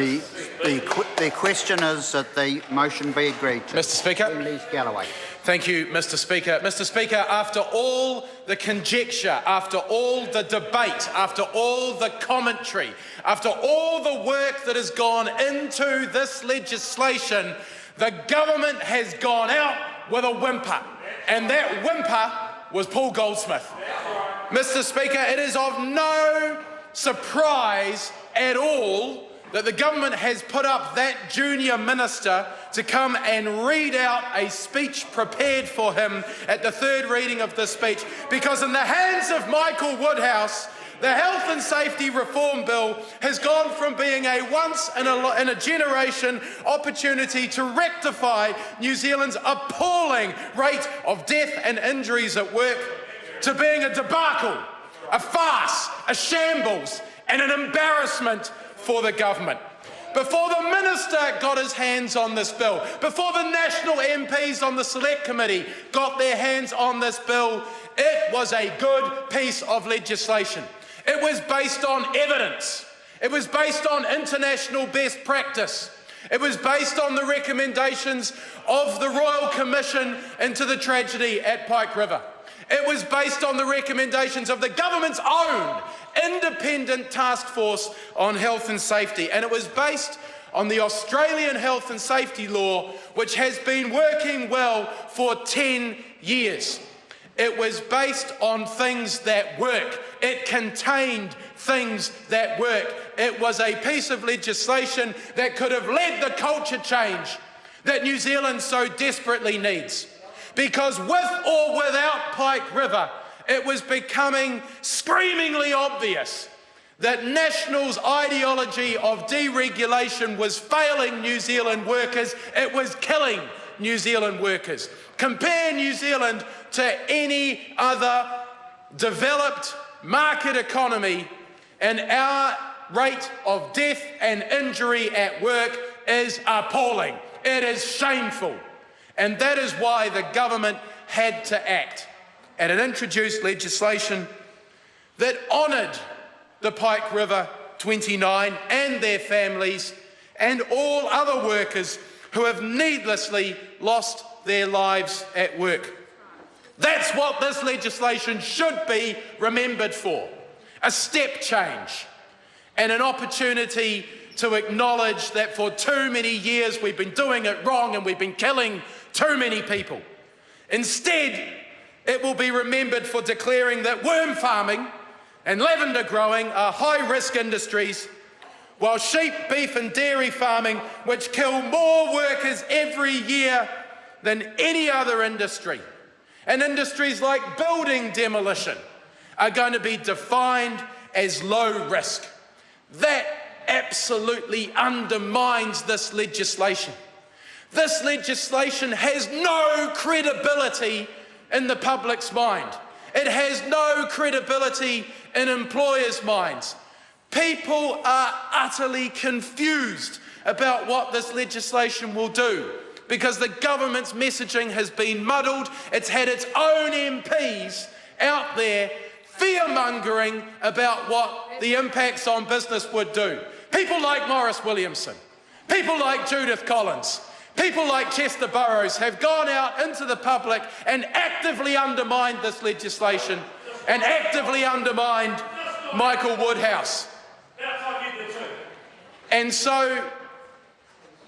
The question is that the motion be agreed to. Mr. Speaker. Lees-Galloway. Thank you, Mr. Speaker. Mr. Speaker, after all the conjecture, after all the debate, after all the commentary, after all the work that has gone into this legislation, the government has gone out with a whimper, and that whimper was Paul Goldsmith. Mr. Speaker, it is of no surprise at all that the government has put up that junior minister to come and read out a speech prepared for him at the third reading of this speech, because in the hands of Michael Woodhouse, the Health and Safety Reform Bill has gone from being a once-in-a-generation opportunity to rectify New Zealand's appalling rate of death and injuries at work to being a debacle, a farce, a shambles, and an embarrassment for the government. Before the minister got his hands on this bill, before the national MPs on the Select Committee got their hands on this bill, it was a good piece of legislation. It was based on evidence. It was based on international best practice. It was based on the recommendations of the Royal Commission into the tragedy at Pike River. It was based on the recommendations of the government's own independent task force on health and safety, and it was based on the Australian health and safety law, which has been working well for 10 years. It was based on things that work. It contained things that work. It was a piece of legislation that could have led the culture change that New Zealand so desperately needs. Because with or without Pike River, it was becoming screamingly obvious that National's ideology of deregulation was failing New Zealand workers. It was killing New Zealand workers. Compare New Zealand to any other developed market economy, and our rate of death and injury at work is appalling. It is shameful. And that is why the government had to act. And it introduced legislation that honoured the Pike River 29 and their families and all other workers who have needlessly lost their lives at work. That's what this legislation should be remembered for. A step change and an opportunity to acknowledge that for too many years we've been doing it wrong and we've been killing too many people. Instead, it will be remembered for declaring that worm farming and lavender growing are high-risk industries, while sheep, beef and dairy farming, which kill more workers every year than any other industry, and industries like building demolition, are going to be defined as low risk. That absolutely undermines this legislation. This legislation has no credibility in the public's mind. It has no credibility in employers' minds. People are utterly confused about what this legislation will do because the government's messaging has been muddled. It's had its own MPs out there fear-mongering about what the impacts on business would do. People like Maurice Williamson, people like Judith Collins, people like Chester Burrows have gone out into the public and actively undermined this legislation and actively undermined Michael Woodhouse. And so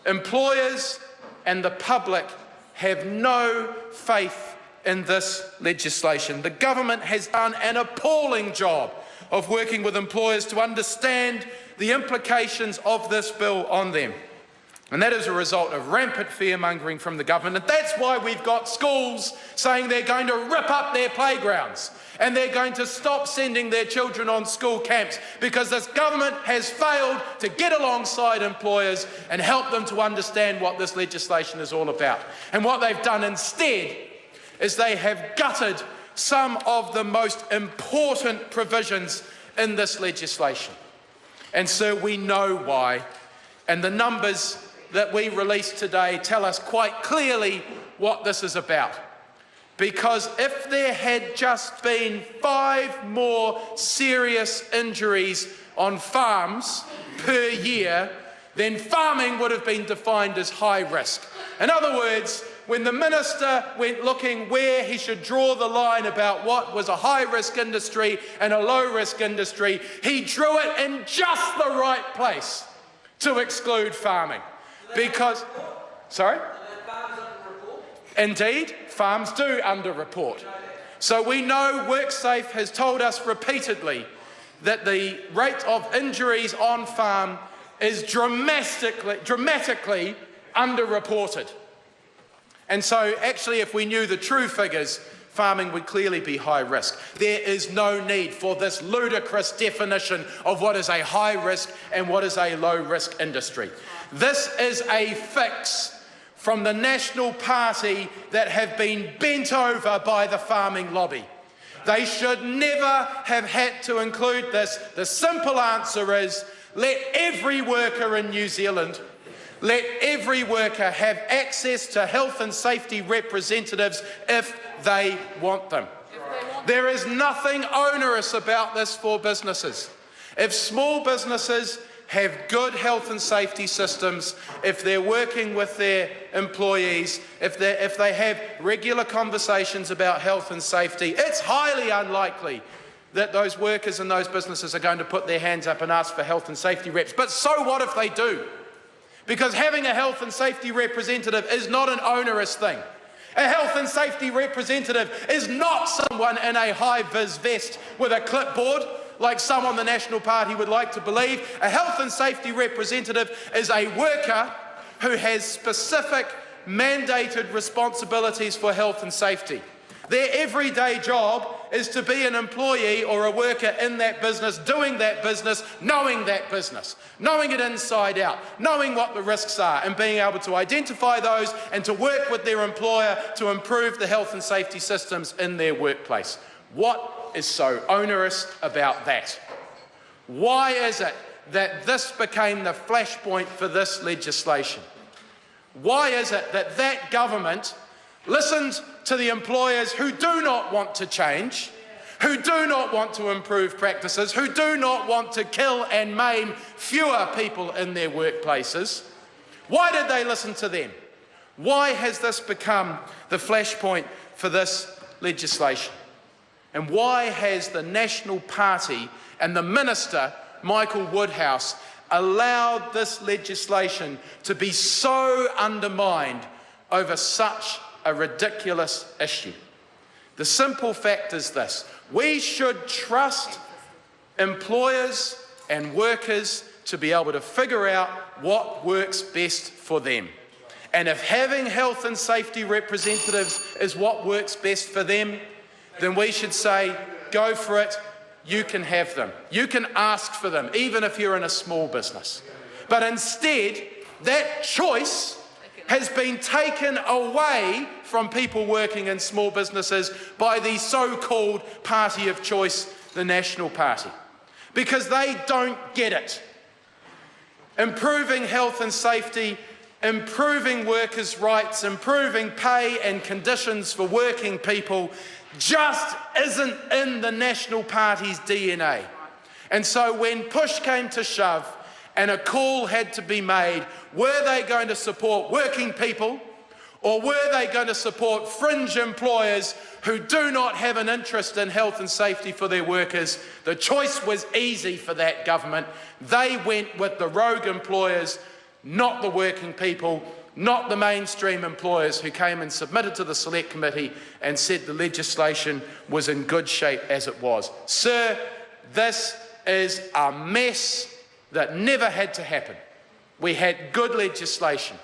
employers and the public have no faith in this legislation. The government has done an appalling job of working with employers to understand the implications of this bill on them. And that is a result of rampant fear-mongering from the government. And that's why we've got schools saying they're going to rip up their playgrounds and they're going to stop sending their children on school camps because this government has failed to get alongside employers and help them to understand what this legislation is all about. And what they've done instead is they have gutted some of the most important provisions in this legislation. And so we know why. And the numbers that we released today tell us quite clearly what this is about. Because if there had just been 5 more serious injuries on farms per year, then farming would have been defined as high risk. In other words, when the minister went looking where he should draw the line about what was a high-risk industry and a low-risk industry, he drew it in just the right place to exclude farming. Because, sorry? Indeed, farms do underreport. So we know WorkSafe has told us repeatedly that the rate of injuries on farm is dramatically underreported. And so actually, if we knew the true figures, farming would clearly be high risk. There is no need for this ludicrous definition of what is a high risk and what is a low risk industry. This is a fix from the National Party that have been bent over by the farming lobby. They should never have had to include this. The simple answer is, let every worker in New Zealand, let every worker have access to health and safety representatives if they want them. There is nothing onerous about this for businesses. If small businesses have good health and safety systems, if they're working with their employees, if they have regular conversations about health and safety, it's highly unlikely that those workers and those businesses are going to put their hands up and ask for health and safety reps. But so what if they do? Because having a health and safety representative is not an onerous thing. A health and safety representative is not someone in a high-vis vest with a clipboard, like some on the National Party would like to believe. A health and safety representative is a worker who has specific mandated responsibilities for health and safety. Their everyday job is to be an employee or a worker in that business, doing that business, knowing it inside out, knowing what the risks are and being able to identify those and to work with their employer to improve the health and safety systems in their workplace. What is so onerous about that? Why is it that this became the flashpoint for this legislation? Why is it that that government listened to the employers who do not want to change, who do not want to improve practices, who do not want to kill and maim fewer people in their workplaces? Why did they listen to them? Why has this become the flashpoint for this legislation? And why has the National Party and the Minister, Michael Woodhouse, allowed this legislation to be so undermined over such a ridiculous issue? The simple fact is this: we should trust employers and workers to be able to figure out what works best for them. And if having health and safety representatives is what works best for them, then we should say, go for it, you can have them. You can ask for them, even if you're in a small business. But instead, that choice has been taken away from people working in small businesses by the so-called party of choice, the National Party, because they don't get it. Improving health and safety, improving workers' rights, improving pay and conditions for working people just isn't in the National Party's DNA. And so when push came to shove and a call had to be made, were they going to support working people, or were they going to support fringe employers who do not have an interest in health and safety for their workers? The choice was easy for that government. They went with the rogue employers, not the working people, not the mainstream employers who came and submitted to the Select Committee and said the legislation was in good shape as it was. Sir, this is a mess that never had to happen. We had good legislation.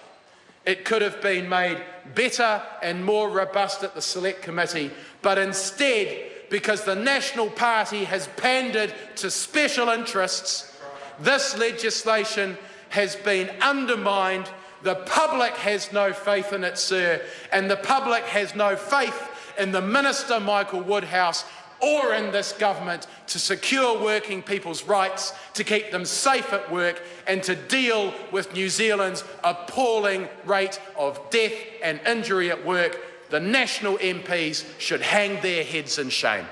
It could have been made better and more robust at the Select Committee, but instead, because the National Party has pandered to special interests, this legislation has been undermined. The public has no faith in it, sir, and the public has no faith in the Minister, Michael Woodhouse, or in this government to secure working people's rights, to keep them safe at work, and to deal with New Zealand's appalling rate of death and injury at work. The National MPs should hang their heads in shame.